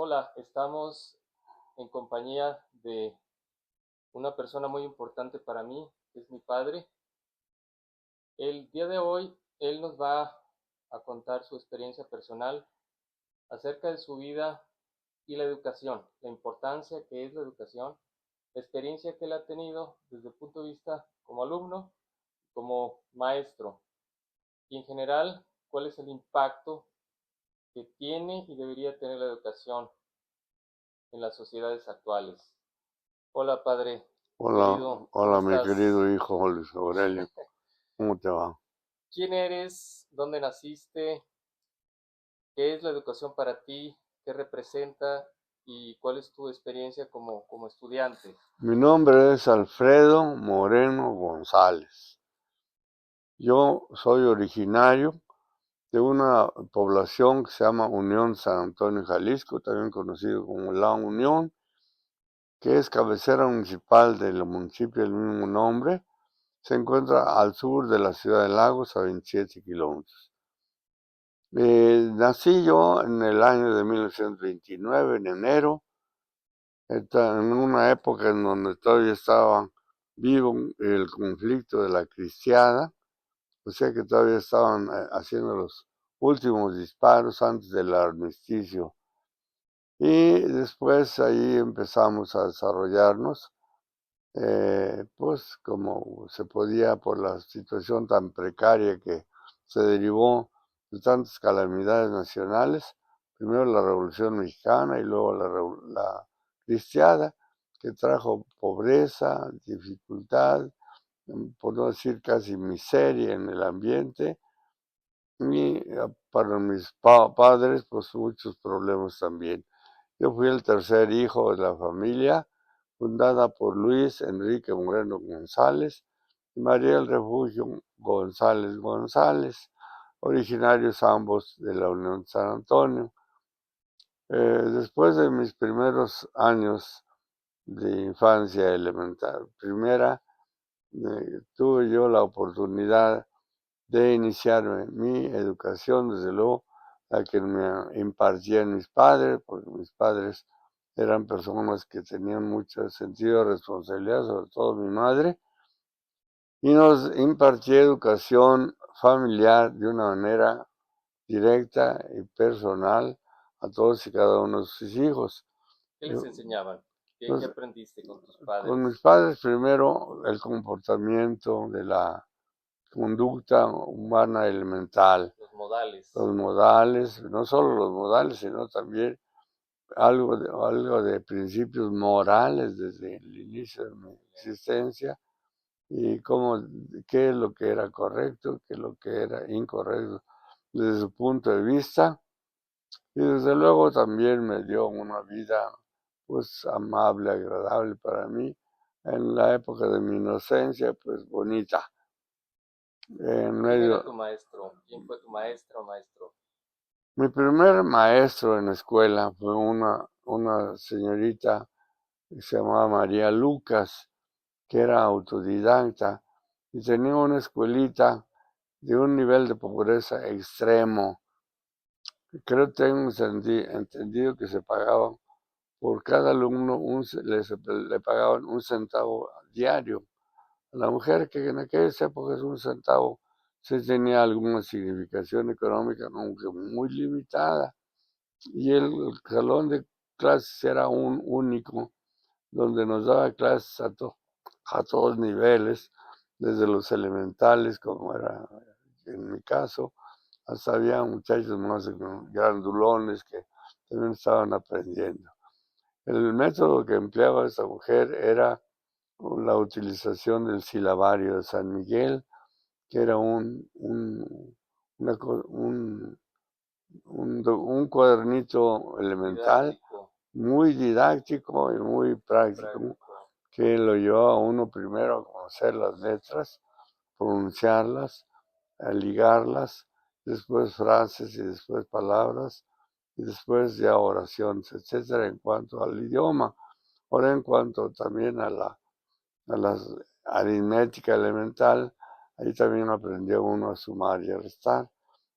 Hola, estamos en compañía de una persona muy importante para mí, que es mi padre. El día de hoy, él nos va a contar su experiencia personal acerca de su vida y la educación, la importancia que es la educación, la experiencia que él ha tenido desde el punto de vista como alumno, como maestro, y en general, cuál es el impacto que tiene y debería tener la educación en las sociedades actuales. Hola, padre Hola, querido, ¿cómo hola mi estás? querido hijo Luis Aurelio, ¿cómo te va? ¿Quién eres? ¿Dónde naciste? ¿Qué es la educación para ti? ¿Qué representa? ¿Y cuál es tu experiencia como estudiante? Mi nombre es Alfredo Moreno González. Yo soy originario de una población que se llama Unión San Antonio, Jalisco, también conocido como La Unión, que es cabecera municipal del municipio del mismo nombre. Se encuentra al sur de la ciudad de Lagos, a 27 kilómetros. Nací yo en el año de 1929, en enero, en una época en donde todavía estaba vivo el conflicto de la cristiada, o sea que todavía estaban haciendo los últimos disparos antes del armisticio. Y después ahí empezamos a desarrollarnos, pues como se podía por la situación tan precaria que se derivó de tantas calamidades nacionales, primero la Revolución Mexicana y luego la cristiada, que trajo pobreza, dificultad, por no decir casi miseria en el ambiente, y para mis padres, pues muchos problemas también. Yo fui el tercer hijo de la familia, fundada por Luis Enrique Moreno González y María del Refugio González González, originarios ambos de la Unión San Antonio. Después de mis primeros años de infancia elemental, primera, tuve yo la oportunidad de iniciarme mi educación, desde luego, la que me impartían mis padres, porque mis padres eran personas que tenían mucho sentido de responsabilidad, sobre todo mi madre, y nos impartía educación familiar de una manera directa y personal a todos y cada uno de sus hijos. ¿Qué les Yo, enseñaban? ¿Qué pues, aprendiste con tus con padres? mis padres primero el comportamiento de la conducta humana elemental, Los modales. los modales, no solo los modales, sino también algo de principios morales desde el inicio de mi Excelente. existencia y qué es lo que era correcto, qué es lo que era incorrecto desde su punto de vista. Y desde luego también me dio una vida pues amable, agradable para mí, en la época de mi inocencia, pues bonita. En ¿Quién era medio, tu maestro? ¿Quién fue tu maestra o maestro? Mi primer maestro en la escuela fue una señorita que se llamaba María Lucas, que era autodidacta y tenía una escuelita de un nivel de pobreza extremo. Creo que tengo entendido que se pagaba por cada alumno, le pagaban un centavo diario. A la mujer, que en aquellas épocas un centavo sí tenía alguna significación económica, aunque muy limitada. Y el salón de clases era un único, donde nos daba clases a todos niveles, desde los elementales, como era en mi caso, hasta había muchachos más grandulones que también estaban aprendiendo. El método que empleaba esta mujer era la utilización del silabario de San Miguel, que era una un cuadernito elemental Didáctico, muy didáctico y muy práctico, práctico. que lo llevaba a uno primero a conocer las letras, pronunciarlas, a ligarlas, después frases y después palabras, y después ya oraciones, etcétera, en cuanto al idioma. Ahora, en cuanto también a la aritmética elemental, ahí también aprendió uno a sumar y a restar.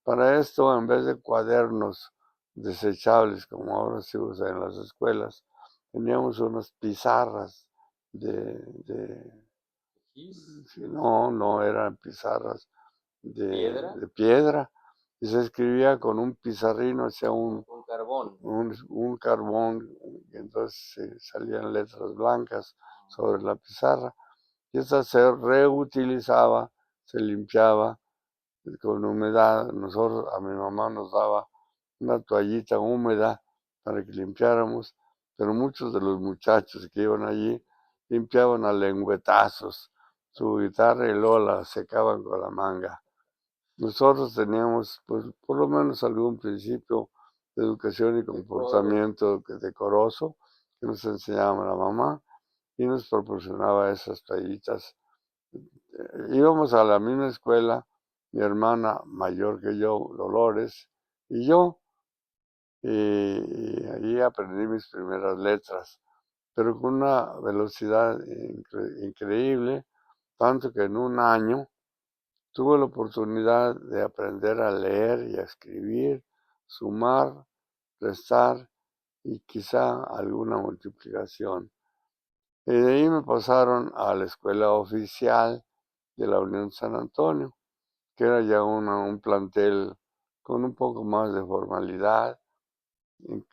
Para esto, en vez de cuadernos desechables como ahora se usa en las escuelas. Teníamos unas pizarras de no eran pizarras de piedra, y se escribía con un pizarrino hacia un carbón, y entonces salían letras blancas sobre la pizarra, y esta se reutilizaba, se limpiaba con humedad. Nosotros, a mi mamá nos daba una toallita húmeda para que limpiáramos, pero muchos de los muchachos que iban allí limpiaban a lengüetazos su guitarra y luego la secaban con la manga. Nosotros teníamos, pues, por lo menos algún principio de educación y comportamiento decoroso que nos enseñaba la mamá y nos proporcionaba esas toallitas. Íbamos a la misma escuela, mi hermana mayor que yo, Dolores, y yo, y ahí aprendí mis primeras letras, pero con una velocidad increíble, tanto que en un año tuve la oportunidad de aprender a leer y a escribir, sumar, restar y quizá alguna multiplicación. Y de ahí me pasaron a la escuela oficial de la Unión San Antonio, que era ya un plantel con un poco más de formalidad,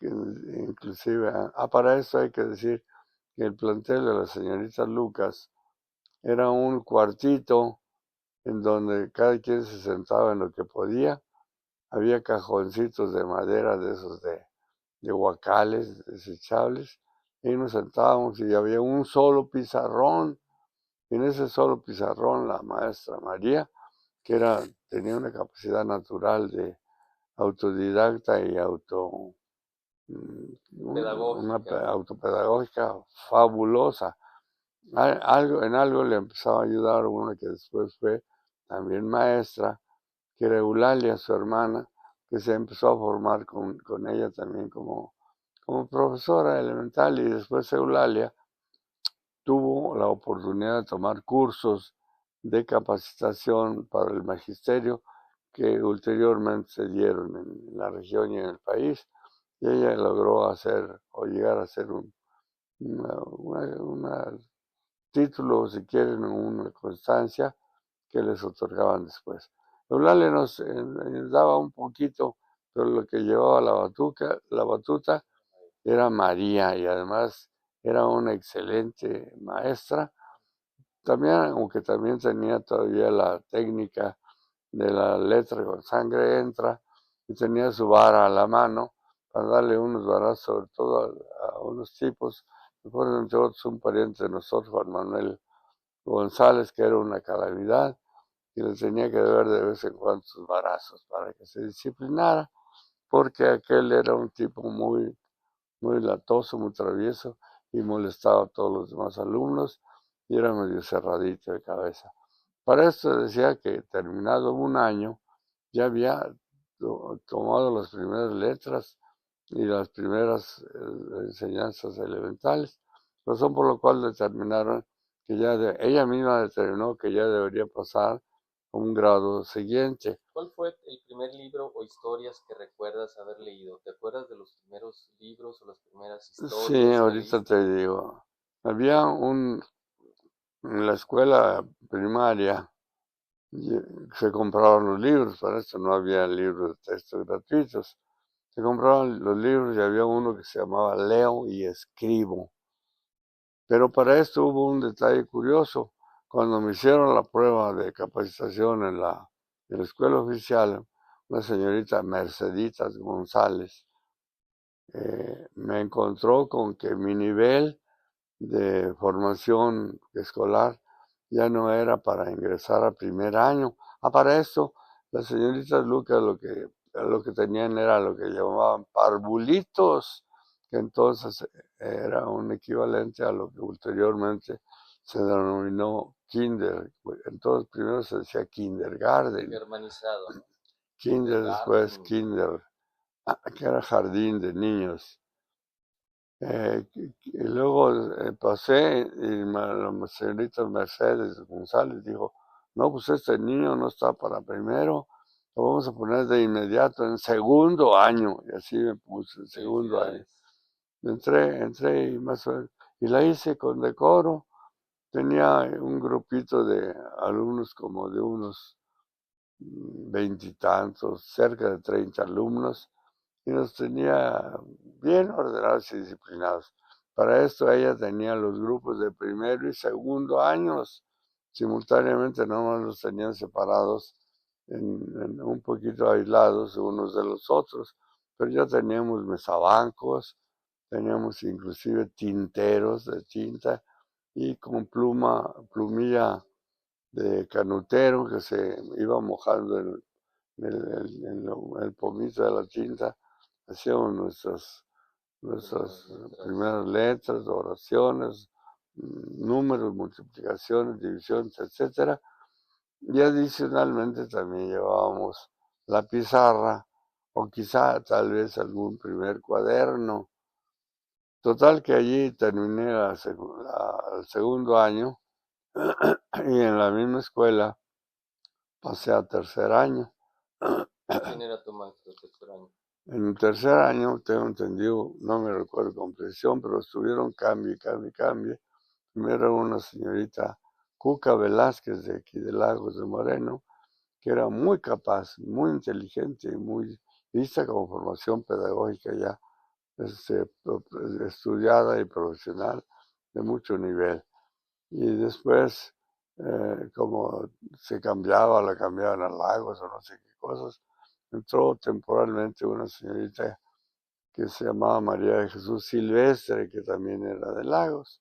inclusive, para eso hay que decir que el plantel de la señorita Lucas era un cuartito en donde cada quien se sentaba en lo que podía. Había cajoncitos de madera de esos de huacales desechables, y nos sentábamos y había un solo pizarrón. Y en ese solo pizarrón la maestra María, que tenía una capacidad natural de autodidacta y autopedagógica fabulosa. En algo le empezaba a ayudar una que después fue también maestra, que era Eulalia, su hermana, que se empezó a formar con ella también como profesora elemental, y después Eulalia tuvo la oportunidad de tomar cursos de capacitación para el magisterio que ulteriormente se dieron en la región y en el país, y ella logró llegar a hacer un título, si quieren, una constancia que les otorgaban después. Eulalia nos daba un poquito, pero lo que llevaba la batuta era María, y además era una excelente maestra. También, aunque también tenía todavía la técnica de la letra con sangre entra, y tenía su vara a la mano para darle unos varazos, sobre todo a unos tipos. Recuerdo entre otros un pariente de nosotros, Juan Manuel González, que era una calamidad, y le tenía que dar de vez en cuando sus varazos para que se disciplinara, porque aquel era un tipo muy, muy latoso, muy travieso, y molestaba a todos los demás alumnos, y era medio cerradito de cabeza. Para esto decía que terminado un año, ya había tomado las primeras letras y las primeras enseñanzas elementales, razón por la cual determinaron que ella misma determinó que ya debería pasar a un grado siguiente. ¿Cuál fue el primer libro o historias que recuerdas haber leído? ¿Te acuerdas de los primeros libros o las primeras historias? Sí, ahorita te digo. Había en la escuela primaria se compraban los libros, para esto no había libros de texto gratuitos. Se compraban los libros y había uno que se llamaba Leo y Escribo. Pero para esto hubo un detalle curioso. Cuando me hicieron la prueba de capacitación en la escuela oficial, una señorita Merceditas González me encontró con que mi nivel de formación escolar ya no era para ingresar a primer año. Para esto, las señoritas Lucas lo que tenían era lo que llamaban parvulitos, que entonces era un equivalente a lo que ulteriormente se denominó kinder. Entonces primero se decía kindergarten. Germanizado, ¿no? Kinder, después kinder, que era jardín de niños. Y luego pasé y la señorita Mercedes González dijo, no, pues este niño no está para primero, lo vamos a poner de inmediato en segundo año, y así me puse, en segundo año. Entré y más o menos, y la hice con decoro. Tenía un grupito de alumnos como de unos veintitantos, cerca de 30 alumnos, y nos tenía bien ordenados y disciplinados. Para esto ella tenía los grupos de primero y segundo años, simultáneamente nomás los tenían separados, un poquito aislados unos de los otros, pero ya teníamos mesabancos, teníamos inclusive tinteros de tinta y con plumilla de canutero que se iba mojando en el pomito de la tinta. Hacíamos nuestras primeras letras, oraciones, números, multiplicaciones, divisiones, etcétera. Y adicionalmente también llevábamos la pizarra o quizá tal vez algún primer cuaderno. Total que allí terminé el segundo año y en la misma escuela pasé a tercer año. ¿Quién era tu maestro de tercer año? En el tercer año, tengo entendido, no me recuerdo con precisión, pero estuvieron cambie. Primero una señorita Cuca Velázquez de aquí de Lagos de Moreno, que era muy capaz, muy inteligente y muy vista como formación pedagógica ya estudiada y profesional de mucho nivel. Y después, como la cambiaban a Lagos o no sé qué cosas, entró temporalmente una señorita que se llamaba María de Jesús Silvestre, que también era de Lagos.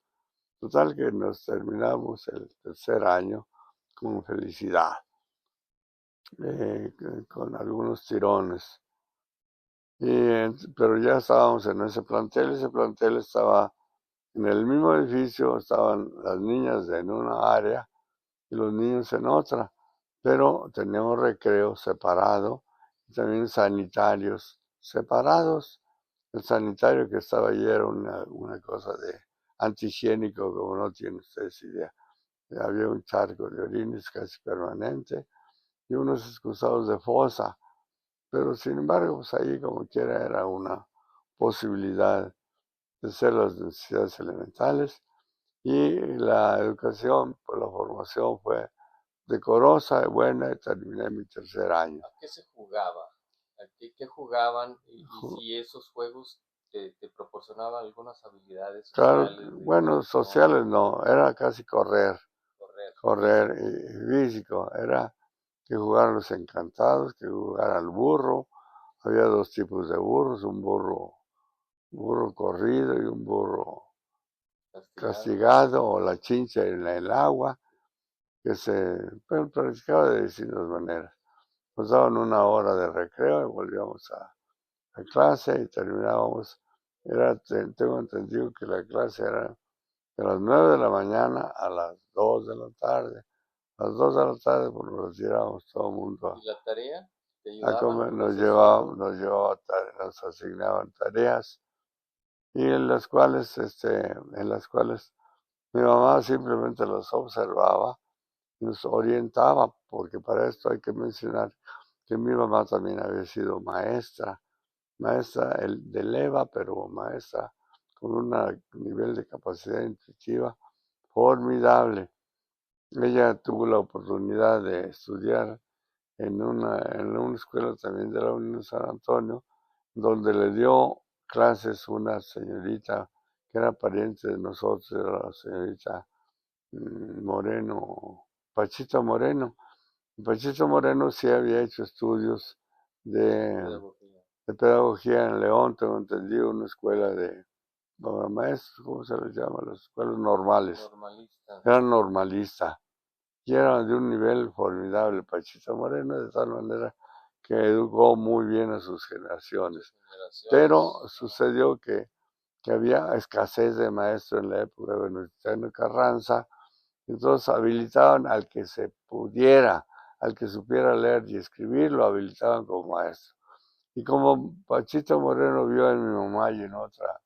Total que nos terminamos el tercer año con felicidad, con algunos tirones. Pero ya estábamos en ese plantel estaba en el mismo edificio, estaban las niñas en una área y los niños en otra, pero teníamos recreo separado y también sanitarios separados. El sanitario que estaba allí era una cosa de antihigiénico, como no tienen ustedes idea. Había un charco de orines casi permanente y unos excusados de fosa, pero sin embargo, pues ahí como quiera era una posibilidad de hacer las necesidades elementales y la educación, pues la formación fue decorosa y buena y terminé mi tercer año. ¿A qué se jugaba? ¿Qué jugaban? Y si esos juegos te proporcionaban algunas habilidades Claro, sociales. bueno, sociales no, era casi correr Correr. y físico, era que jugaran los encantados, que jugaran al burro. Había dos tipos de burros, un burro corrido y un burro castigado o la chincha en el agua, que se practicaba de distintas maneras. Nos daban una hora de recreo y volvíamos a clase y terminábamos. Tengo entendido que la clase era de las 9 de la mañana a las 2 de la tarde. A las 2 de la tarde pues, nos retirábamos todo el mundo ¿Y la tarea? ¿Te a ayudaban? comer, nos asignaban tareas y en las cuales mi mamá simplemente las observaba y nos orientaba, porque para esto hay que mencionar que mi mamá también había sido maestra de leva, pero maestra con un nivel de capacidad intuitiva formidable. Ella tuvo la oportunidad de estudiar en una escuela también de la Unión San Antonio, donde le dio clases una señorita que era pariente de nosotros, la señorita Moreno, Pachito Moreno. Pachito Moreno sí había hecho estudios de pedagogía en León, tengo entendido, una escuela de maestros, ¿cómo se les llama? Las escuelas normales. Era normalista y era de un nivel formidable Pachito Moreno, de tal manera que educó muy bien a sus generaciones. Pero sucedió que había escasez de maestros en la época de Venustiano Carranza, entonces habilitaban al que se pudiera, al que supiera leer y escribir, lo habilitaban como maestro. Y como Pachito Moreno vio en mi mamá y en otra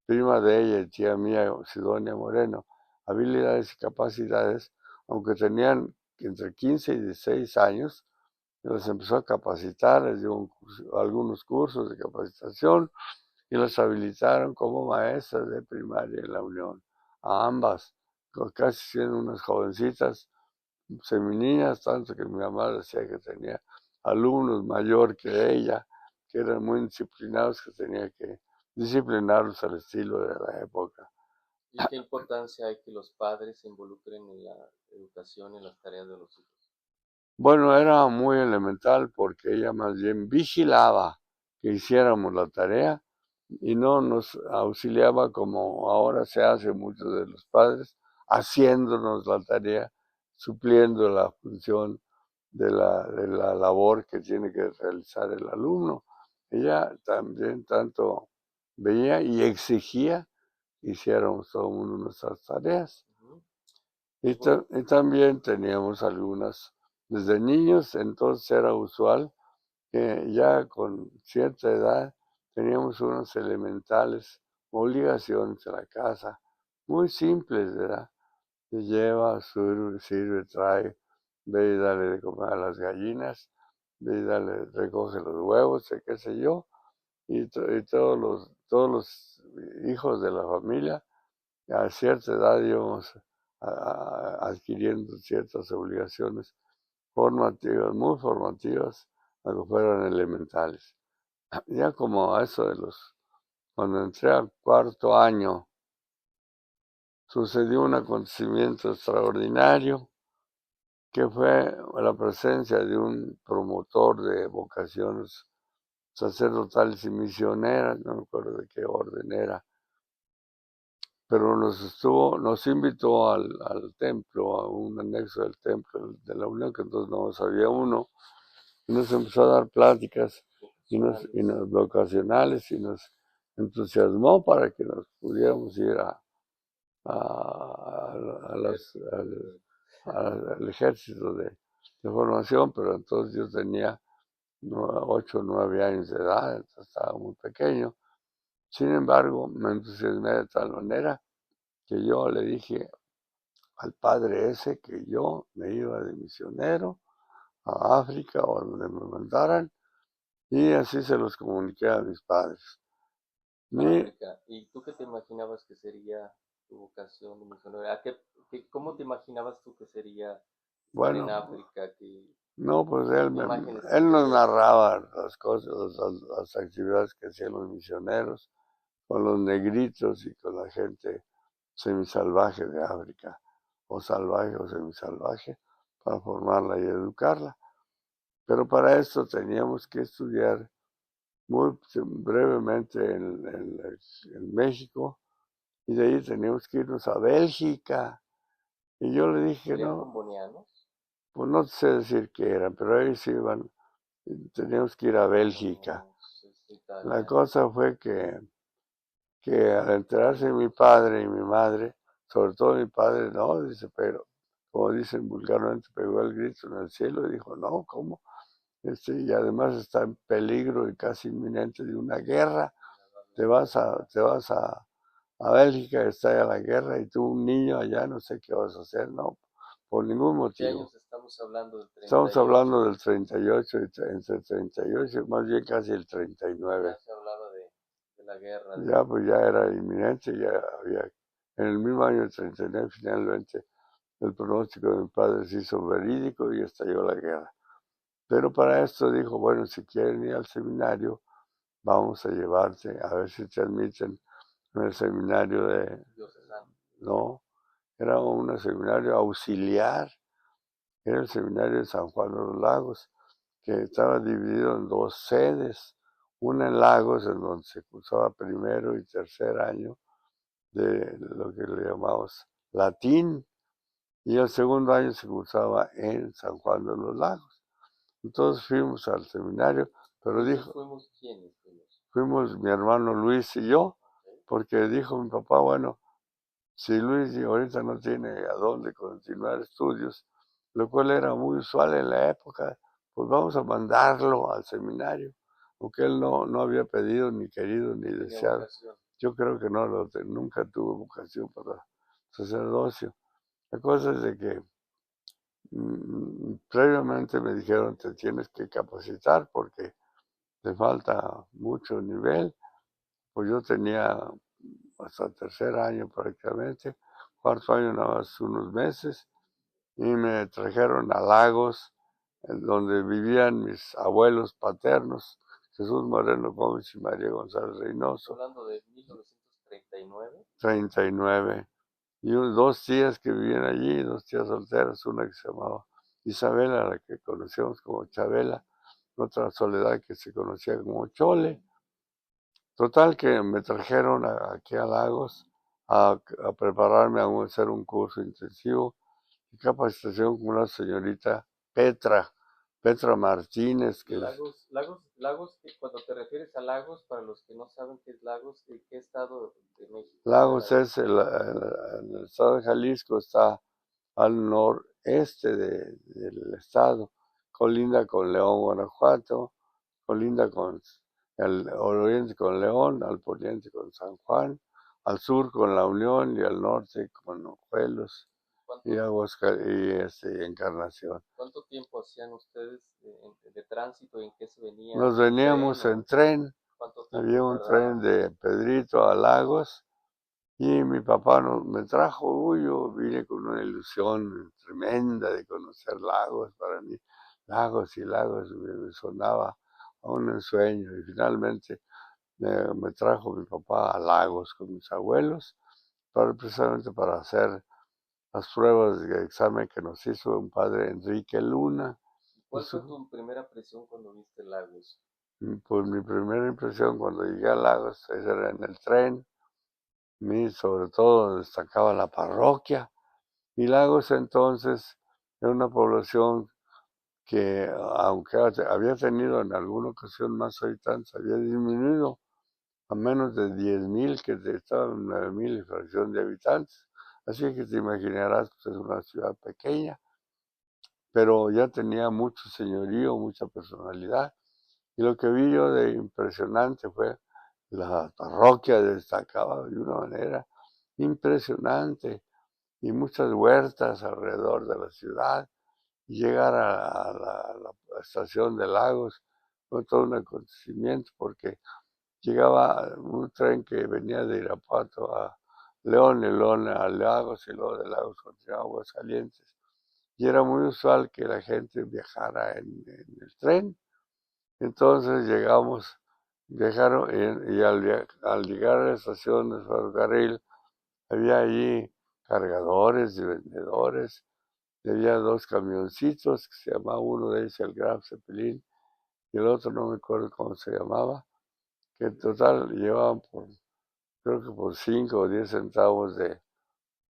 prima de ella, tía mía, Sidonia Moreno, habilidades y capacidades, aunque tenían entre 15 y 16 años, y los empezó a capacitar, les dio algunos cursos de capacitación y los habilitaron como maestras de primaria en la Unión, a ambas, casi siendo unas jovencitas femeninas, tanto que mi mamá decía que tenía alumnos mayor que ella, que eran muy disciplinados, que tenía que disciplinarlos al estilo de la época. ¿Y qué importancia hay que los padres se involucren en la educación y en las tareas de los hijos? Bueno, era muy elemental porque ella más bien vigilaba que hiciéramos la tarea y no nos auxiliaba como ahora se hace muchos de los padres, haciéndonos la tarea, supliendo la función de la labor que tiene que realizar el alumno. Ella también tanto veía y exigía que hiciéramos todo el mundo nuestras tareas. Ujú. Y, y también teníamos algunas, desde niños, entonces era usual que ya con cierta edad teníamos unas elementales obligaciones en la casa, muy simples, ¿verdad? Te lleva, sirve, trae, ve y dale de comer a las gallinas, ve y dale, recoge los huevos, qué sé yo, y todos los hijos de la familia a cierta edad íbamos adquiriendo ciertas obligaciones formativas, muy formativas, aunque fueran elementales. Ya como a eso cuando entré al cuarto año, sucedió un acontecimiento extraordinario que fue la presencia de un promotor de vocaciones sacerdotales y misioneras, no me acuerdo de qué orden era, pero nos invitó al templo, a un anexo del templo de la Unión, que entonces no había uno, y nos empezó a dar pláticas y nos vocacionales y nos entusiasmó para que nos pudiéramos ir al ejército de formación, pero entonces yo tenía 8 o 9 años de edad, entonces estaba muy pequeño. Sin embargo, me entusiasmé de tal manera que yo le dije al padre ese que yo me iba de misionero a África o donde me mandaran, y así se los comuniqué a mis padres. África. ¿Y tú qué te imaginabas que sería tu vocación de misionero? ¿Cómo te imaginabas tú que sería estar en Bueno, África? no, pues ¿Qué imágenes él nos tendrías? narraba las cosas, las actividades que hacían los misioneros con los negritos y con la gente semisalvaje de África, o salvaje o semisalvaje, para formarla y educarla. Pero para esto teníamos que estudiar muy brevemente en México y de ahí teníamos que irnos a Bélgica. Y yo le dije, ¿Serían no, combonianos? pues no sé decir qué eran, pero ahí sí iban, teníamos que ir a Bélgica. No, La italianos. cosa fue que al enterarse mi padre y mi madre, sobre todo mi padre, no, dice, pero, como dicen vulgarmente, pegó el grito en el cielo y dijo, no, ¿cómo? Y además está en peligro y casi inminente de una guerra. Te vas a Bélgica, está ya la guerra y tú un niño allá no sé qué vas a hacer, no, por ningún ¿De qué motivo. años estamos hablando? ¿Del Estamos 38? hablando del 38, entre 38, más bien casi el 39. Ya se hablaba de la guerra. Ya pues ya era inminente, ya había, en el mismo año del 39 finalmente el pronóstico de mi padre se hizo verídico y estalló la guerra. Pero para esto dijo, bueno, si quieren ir al seminario, vamos a llevarte a ver si te admiten en el seminario Diocesano. no, era un seminario auxiliar, era el seminario de San Juan de los Lagos, que estaba dividido en dos sedes, una en Lagos, en donde se cursaba primero y tercer año de lo que le llamamos latín, y el segundo año se cursaba en San Juan de los Lagos. Entonces fuimos al seminario, pero ¿Esos dijo, fuimos quiénes? fuimos mi hermano Luis y yo, ¿Sí? porque dijo mi papá, bueno, si Luis ahorita no tiene a dónde continuar estudios, lo cual era muy usual en la época, pues vamos a mandarlo al seminario, aunque él no había pedido, ni querido, ni Tenía deseado. vocación. Yo creo que no, nunca tuvo vocación para sacerdocio. La cosa es de que Previamente me dijeron, te tienes que capacitar porque te falta mucho nivel. Pues yo tenía hasta tercer año prácticamente, cuarto año nada más unos meses, y me trajeron a Lagos, en donde vivían mis abuelos paternos, Jesús Moreno Gómez y María González Reynoso. Hablando de 1939. 39. Y dos tías que vivían allí, dos tías solteras, una que se llamaba Isabela, la que conocíamos como Chabela, otra Soledad que se conocía como Chole. Total que me trajeron aquí a Lagos a prepararme a hacer un curso intensivo y capacitación con una señorita Petra Martínez, que Lagos, cuando te refieres a Lagos, para los que no saben qué es Lagos, ¿de qué estado de México? Lagos es en el estado de Jalisco, está al noreste del estado, colinda con León, Guanajuato, colinda con al oriente con León, al poniente con San Juan, al sur con La Unión y al norte con Ojuelos y Encarnación. ¿Cuánto tiempo hacían ustedes de tránsito y en qué se venían? Nos veníamos en tren, había un tren de Pedrito a Lagos y mi papá me trajo, yo vine con una ilusión tremenda de conocer Lagos. Para mí Lagos y Lagos me sonaba a un ensueño y finalmente me trajo mi papá a Lagos con mis abuelos, precisamente para hacer las pruebas de examen que nos hizo un padre Enrique Luna. ¿Cuál fue tu primera impresión cuando viste Lagos? Pues mi primera impresión cuando llegué a Lagos era en el tren, sobre todo destacaba la parroquia, y Lagos entonces era una población que, aunque había tenido en alguna ocasión más habitantes, había disminuido a menos de 10,000, que estaban en 9,000 y fracción de habitantes. Así que te imaginarás, pues es una ciudad pequeña, pero ya tenía mucho señorío, mucha personalidad. Y lo que vi yo de impresionante fue la parroquia, destacaba de una manera impresionante, y muchas huertas alrededor de la ciudad. Y llegar a la estación de Lagos fue todo un acontecimiento, porque llegaba un tren que venía de Irapuato a León, y León a Lagos, y luego de Lagos continuaba a Aguascalientes. Y era muy usual que la gente viajara en el tren. Entonces viajaron, y al llegar a la estación de ferrocarril, había allí cargadores y vendedores, y había dos camioncitos que se llamaba, uno de ellos el Gran Zeppelin, y el otro no me acuerdo cómo se llamaba, que en total llevaban creo que por 5 o 10 centavos de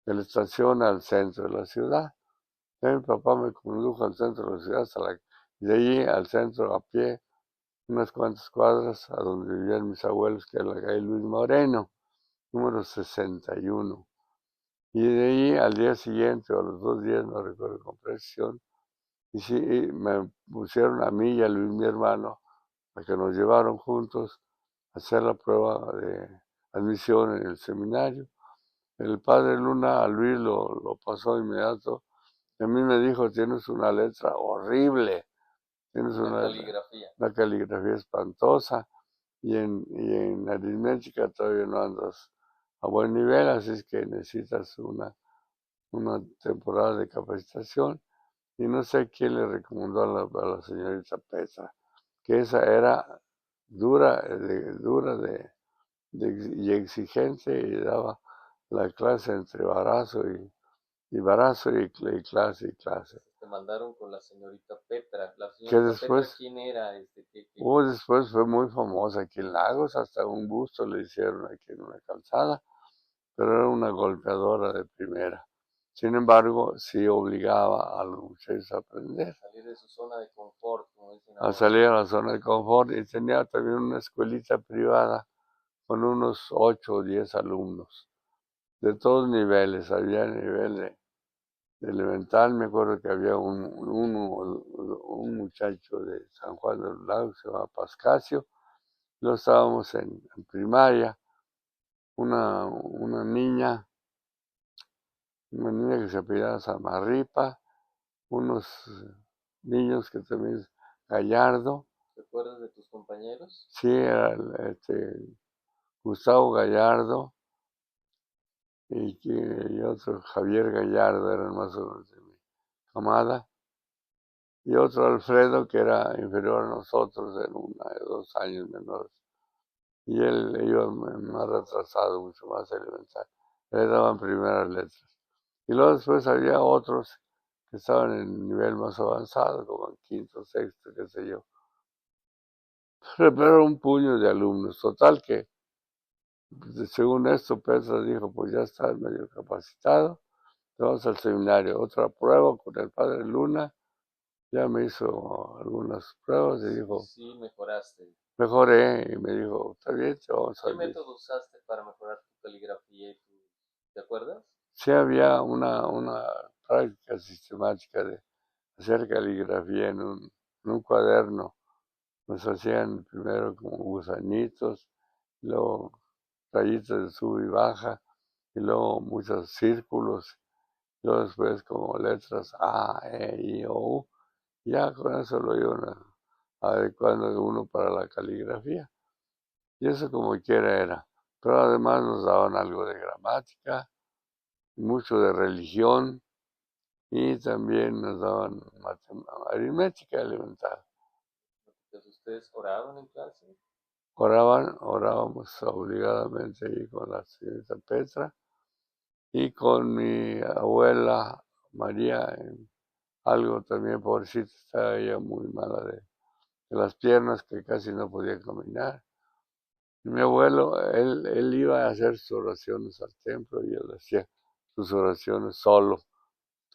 la estación al centro de la ciudad. Y mi papá me condujo al centro de la ciudad, y de allí al centro a pie, unas cuantas cuadras, a donde vivían mis abuelos, que era la calle Luis Moreno, número 61. Y de ahí al día siguiente, o a los 2 días, no recuerdo con precisión, y sí, me pusieron a mí y a Luis, mi hermano, a que nos llevaron juntos a hacer la prueba de admisión en el seminario. El padre Luna a Luis lo pasó inmediato. Y a mí me dijo, tienes una letra horrible, tienes una caligrafía espantosa, y en aritmética todavía no andas a buen nivel, así es que necesitas una temporada de capacitación. Y no sé quién le recomendó a la señorita Petra, que esa era dura y exigente, y daba la clase entre barazo y clase y clase. Te mandaron con la señorita Petra. ¿La Que señorita después, Petra quién era? después fue muy famosa aquí en Lagos, hasta un busto le hicieron aquí en una calzada, pero era una golpeadora de primera. Sin embargo, sí obligaba a los muchachos a aprender. Salir de su zona de confort, como dicen A ahora. salir a la zona de confort, y tenía también una escuelita privada con unos 8 o 10 alumnos, de todos niveles. Había nivel de elemental, me acuerdo que había un muchacho de San Juan de los Lagos, se llamaba Pascasio. Luego estábamos en primaria, una niña que se apellidaba Samarripa, unos niños que también, Gallardo, ¿Te acuerdas de tus compañeros? sí, era Gustavo Gallardo y otro Javier Gallardo, eran más o menos de mi camada, y otro Alfredo que era inferior a nosotros, en 2 años menores. Y él iba más retrasado, mucho más elemental. Le daban primeras letras. Y luego después había otros que estaban en nivel más avanzado, como en quinto, sexto, qué sé yo. Pero era un puño de alumnos. Total que, según esto, Petra dijo, pues ya estás medio capacitado, te vamos al seminario. Otra prueba con el padre Luna, ya me hizo algunas pruebas y dijo, Sí, mejoraste. mejoré, y me dijo, está bien, te vamos ¿Qué al... método usaste para mejorar tu caligrafía y tu... ¿Te acuerdas? Sí había una práctica sistemática de hacer caligrafía en un cuaderno. Nos hacían primero como gusanitos, luego rayitas de sub y baja, y luego muchos círculos, luego después como letras A, E, I, O, U. Ya con eso lo iban adecuando uno para la caligrafía. Y eso como quiera era. Pero además nos daban algo de gramática, mucho de religión, y también nos daban aritmética elemental. Entonces, ¿ustedes oraban en clase? Orábamos obligadamente ahí con la señorita Petra y con mi abuela María, algo también, pobrecita, estaba ella muy mala de las piernas, que casi no podía caminar. Y mi abuelo, él iba a hacer sus oraciones al templo y él hacía sus oraciones solo,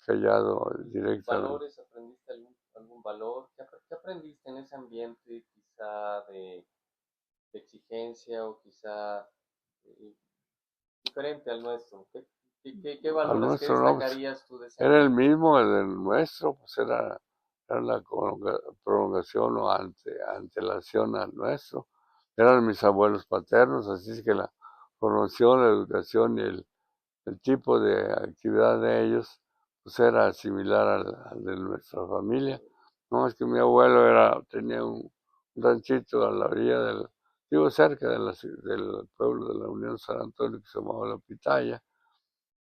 callado directamente. ¿Valores? ¿Aprendiste algún valor? ¿Qué aprendiste en ese ambiente quizá de exigencia o quizá eh, diferente al nuestro? ¿Qué Al valores, qué nuestro no, pues, destacarías tú de ese era el ambiente? mismo, el del nuestro, pues era la prolongación o antelación al nuestro. Eran mis abuelos paternos, así es que la formación, la educación y el tipo de actividad de ellos, pues era similar al de nuestra familia. No, es que mi abuelo tenía un ranchito a la orilla digo, cerca del pueblo de la Unión San Antonio, que se llamaba La Pitaya,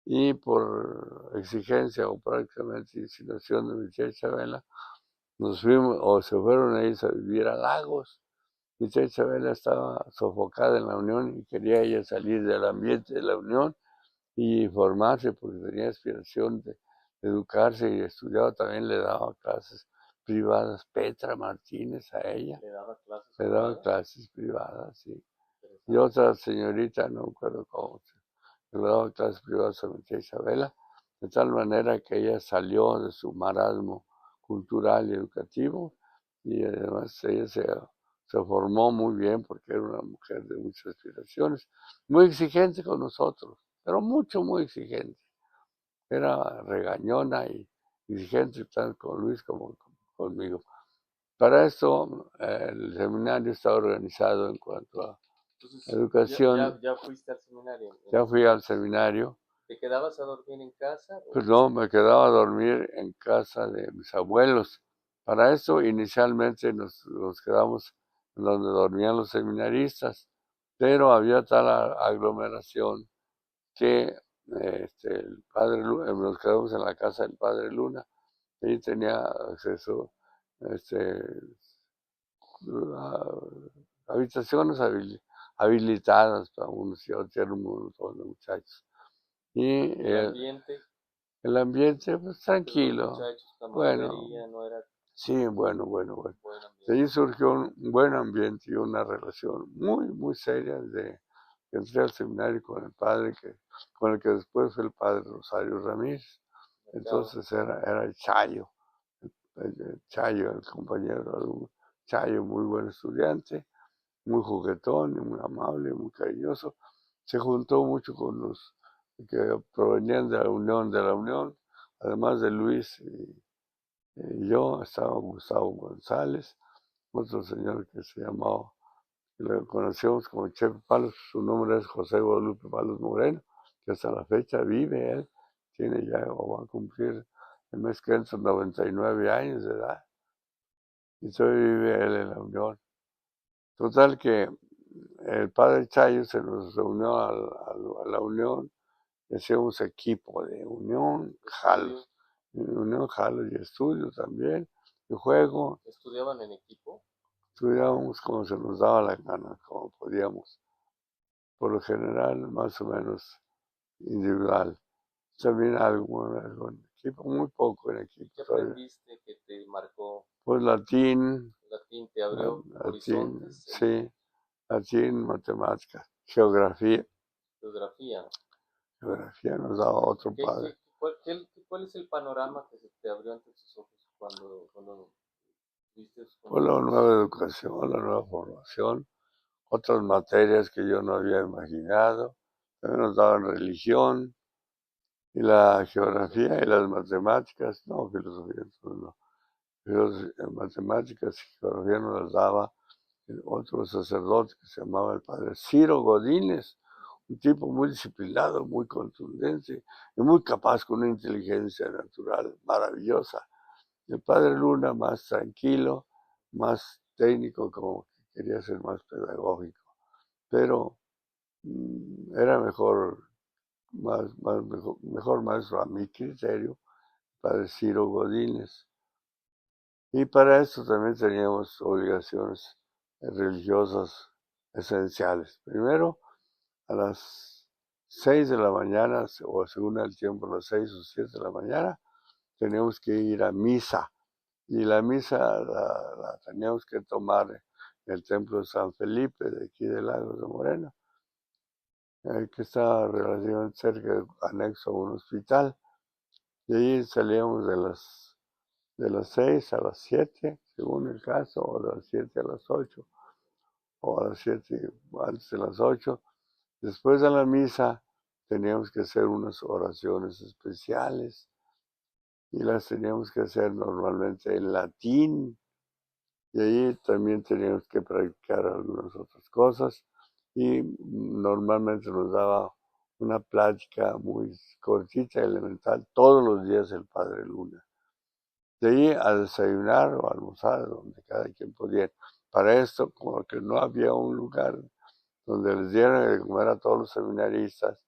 y por exigencia o prácticamente insinuación de mi tía Chabela, nos fuimos o se fueron ellos a vivir a Lagos. Mi tía Chabela estaba sofocada en la Unión y quería ella salir del ambiente de la Unión y formarse porque tenía aspiración de educarse y estudiaba, también le daba clases privadas Petra Martínez a ella, ¿Le daba clases le daba privadas? clases privadas, sí. Y Interesante. otra señorita, no recuerdo cómo, le daba clases privadas a mi tía Isabela, de tal manera que ella salió de su marasmo cultural y educativo, y además ella se formó muy bien porque era una mujer de muchas aspiraciones, muy exigente con nosotros, pero mucho, muy exigente. Era regañona y exigente tanto con Luis como conmigo. Para esto, el seminario está organizado en cuanto a Entonces, educación. ya fuiste al seminario en Ya ese fui al entonces. seminario. ¿Te quedabas a dormir en casa o Pues no, me quedaba a dormir en casa de mis abuelos. Para eso inicialmente nos quedamos en donde dormían los seminaristas, pero había tal aglomeración que el padre nos quedamos en la casa del padre Luna, y ahí tenía acceso este, a habitaciones habilitadas para unos y otros, eran un montón de muchachos. Y el ambiente el ambiente, pues entre los tranquilo. muchachos, Bueno, camaradería, no era sí, bueno. buen De ambiente? ahí surgió un buen ambiente y una relación muy seria desde que entré al seminario con el padre, con el que después fue el padre Rosario Ramírez. Mercado. Entonces era el Chayo, el Chayo, el compañero alumno. Chayo, muy buen estudiante, muy juguetón, y muy amable, muy cariñoso. Se juntó mucho con los que provenían de la Unión, además de Luis y yo, estaba Gustavo González, otro señor que se llamaba, que lo conocíamos como Chepe Palos, su nombre es José Guadalupe Palos Moreno, que hasta la fecha vive él, tiene ya o va a cumplir el mes que entra 99 años de edad. Y todavía vive él en la Unión. Total que el padre Chayo se nos reunió a la Unión, hacíamos equipo de Unión, Jalos, Unión, Jalos y estudio también, y juego. ¿Estudiaban en equipo? Estudiábamos como se nos daba la gana, como podíamos. Por lo general, más o menos individual. También algo en equipo, muy poco en equipo. ¿Qué aprendiste que te marcó? Pues latín. Latín te abrió Latín, horizontes. sí. Latín, matemáticas, geografía. Geografía. Geografía nos daba otro padre. ¿Cuál es el panorama que se te abrió ante tus ojos cuando viste? Fue la nueva educación, la nueva formación, otras materias que yo no había imaginado. También nos daban religión y la geografía y las matemáticas, no, filosofía, no. Matemáticas y geografía nos las daba otro sacerdote que se llamaba el padre Ciro Godínez, un tipo muy disciplinado, muy contundente y muy capaz, con una inteligencia natural maravillosa. El padre Luna más tranquilo, más técnico, como que quería ser más pedagógico, pero era mejor maestro a mi criterio, el padre Ciro Godínez. Y para esto también teníamos obligaciones religiosas esenciales. Primero, a las 6 de la mañana, o según el tiempo, a las 6 o 7 de la mañana, teníamos que ir a misa. Y la misa la teníamos que tomar en el templo de San Felipe, de aquí de Lagos de Moreno, que está relativamente cerca, anexo a un hospital. Y ahí salíamos de las 6 a las 7, según el caso, o de las 7 a las 8, o a las 7 antes de las 8. Después de la misa teníamos que hacer unas oraciones especiales y las teníamos que hacer normalmente en latín, y ahí también teníamos que practicar algunas otras cosas, y normalmente nos daba una plática muy cortita, elemental, todos los días el padre Luna. De ahí a desayunar o almorzar, donde cada quien podía. Para esto, como que no había un lugar donde les dieran de comer a todos los seminaristas,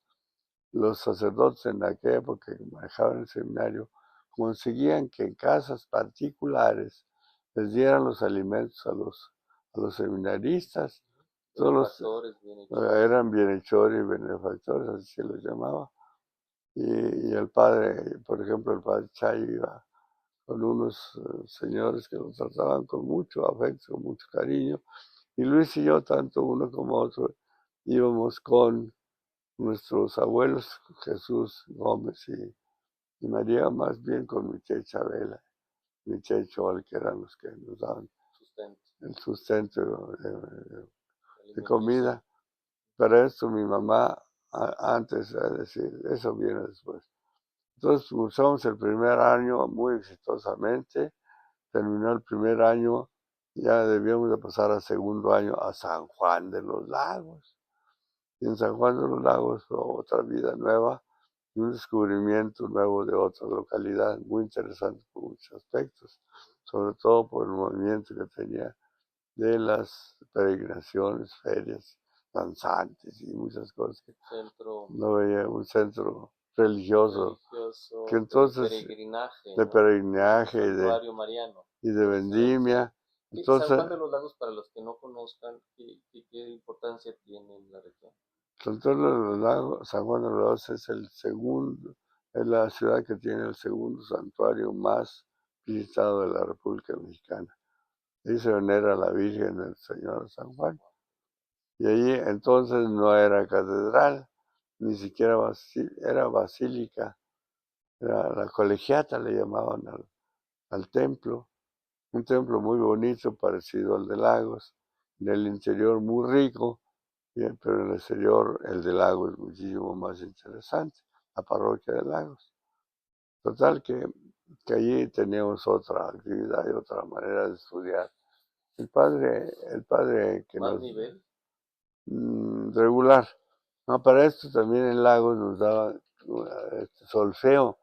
los sacerdotes en aquella época que manejaban el seminario conseguían que en casas particulares les dieran los alimentos a los seminaristas. Todos eran bienhechores y benefactores, así se los llamaba. Y el padre, por ejemplo, el padre Chayo iba con unos señores que los trataban con mucho afecto, con mucho cariño. Y Luis y yo, tanto uno como otro, íbamos con nuestros abuelos, Jesús Gómez y María, más bien con mi tía Chabela, mi tía Chol, que eran los que nos daban el sustento de comida. Para esto mi mamá, antes, es decir, eso viene después. Entonces usamos el primer año muy exitosamente. Terminó el primer año, ya debíamos de pasar al segundo año a San Juan de los Lagos. Y en San Juan de los Lagos fue otra vida nueva y un descubrimiento nuevo de otra localidad, muy interesante por muchos aspectos, sobre todo por el movimiento que tenía de las peregrinaciones, ferias, danzantes y muchas cosas. No veía un centro religioso que entonces de peregrinaje y de vendimia. Entonces, San Juan de los Lagos, para los que no conozcan, ¿qué importancia tiene en la región? San Juan de los Lagos es el segundo, es la ciudad que tiene el segundo santuario más visitado de la República Mexicana. Ahí se venera a la Virgen del Señor San Juan. Y allí entonces no era catedral, ni siquiera era basílica, era la colegiata, le llamaban al templo, un templo muy bonito, parecido al de Lagos, en el interior muy rico, pero en el exterior el de Lagos es muchísimo más interesante, la parroquia de Lagos. Total que allí teníamos otra actividad y otra manera de estudiar. El padre que ¿Más nos... nivel? Regular. No, para esto también en Lagos nos daba solfeo.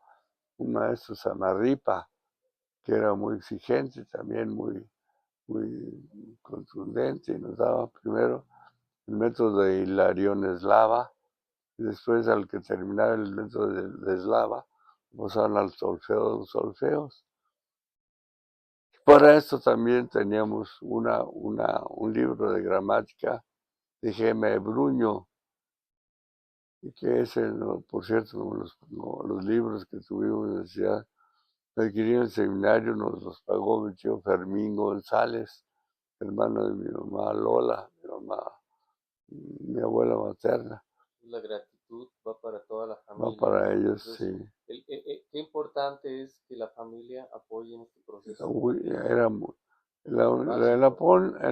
un maestro Samarripa, que era muy exigente, también muy contundente, y nos daba primero el método de Hilarión Eslava, y después al que terminaba el método de Eslava, pasaban al solfeo de los solfeos. Para esto también teníamos un libro de gramática de G.M. Bruño, y que ese, por cierto, los libros que tuvimos en la universidad, adquirí en el seminario, nos los pagó mi tío Fermín González, hermano de mi mamá Lola, mi abuela materna. La gratitud va para toda la Va familia. para ellos, Entonces, sí. Qué importante es que la familia apoye en este proceso. Era en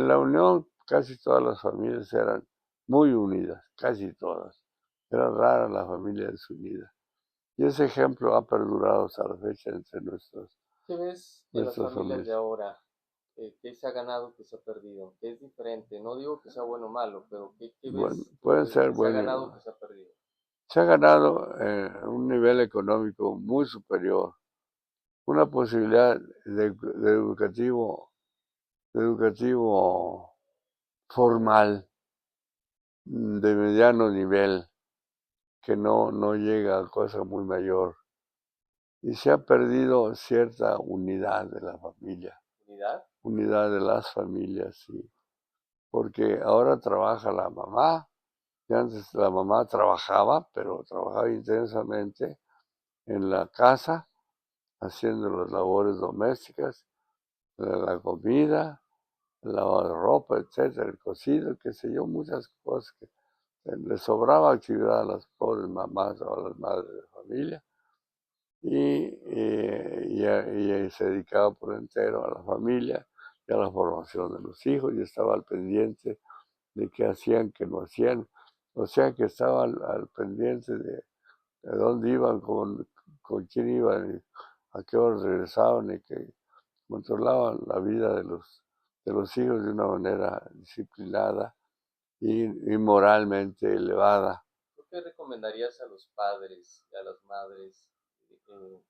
la Unión casi todas las familias eran muy unidas, casi todas. Era rara la familia desunida. Y ese ejemplo ha perdurado hasta la fecha entre ¿Qué ves en las nuestras familias de familias. ahora? ¿Qué se ha ganado, qué se ha perdido? ¿Qué es diferente? No digo que sea bueno o malo, pero ¿qué Bueno, ves tú pueden ser que se ha ganado, buenos. que se ha perdido? Se ha ganado un nivel económico muy superior, una posibilidad de educativo formal de mediano nivel que no llega a cosa muy mayor. Y se ha perdido cierta unidad de la familia. ¿Unidad? Unidad de las familias, sí. Porque ahora trabaja la mamá, y antes la mamá trabajaba, pero trabajaba intensamente en la casa, haciendo las labores domésticas, la comida, el lavado de ropa, etcétera, el cocido, qué sé yo, muchas cosas que les sobraba actividad a las pobres mamás o a las madres de familia, y se dedicaba por entero a la familia y a la formación de los hijos, y estaba al pendiente de qué hacían, qué no hacían, o sea que estaba al pendiente de dónde iban, con quién iban, a qué horas regresaban, y que controlaban la vida de los hijos de una manera disciplinada y moralmente elevada. ¿Qué recomendarías a los padres y a las madres en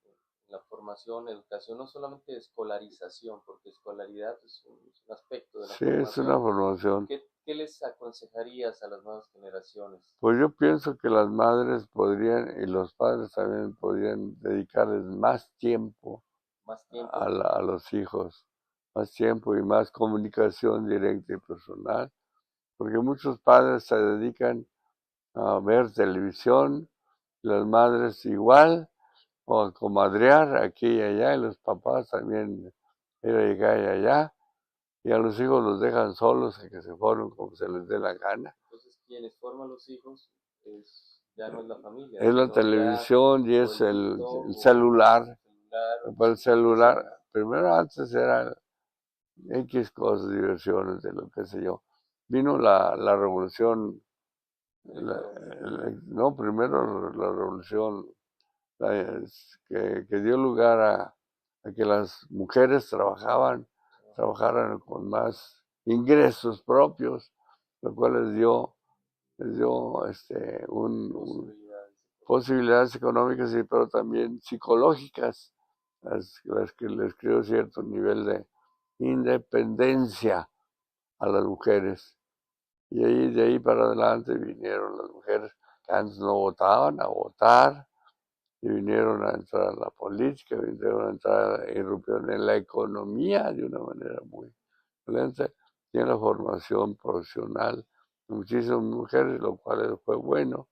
la formación, educación, no solamente escolarización, porque escolaridad es un aspecto de la Sí, es una formación? formación. ¿Qué les aconsejarías a las nuevas generaciones? Pues yo pienso que las madres podrían y los padres también podrían dedicarles más tiempo ¿Más tiempo? a los hijos, más tiempo y más comunicación directa y personal, porque muchos padres se dedican a ver televisión, las madres igual, o a comadrear aquí y allá, y los papás también ir acá y allá, y a los hijos los dejan solos a que se formen como se les dé la gana. Entonces, quienes forman los hijos ya no es la familia, Es la sino ya televisión y o es el el TikTok celular. el celular Para el o qué sé celular, yo. primero antes eran X cosas, diversiones, de lo que sé yo. Vino la revolución, Electrónica. no, primero la revolución que dio lugar a que las mujeres trabajaran con más ingresos propios, lo cual les dio Posibilidades. posibilidades económicas, y pero también psicológicas, las que les creó cierto nivel de independencia a las mujeres. Y de ahí para adelante vinieron las mujeres que antes no votaban a votar, y vinieron a entrar a la política, vinieron a entrar, irrumpieron en la economía de una manera muy violenta, y en la formación profesional de muchísimas mujeres, lo cual fue bueno,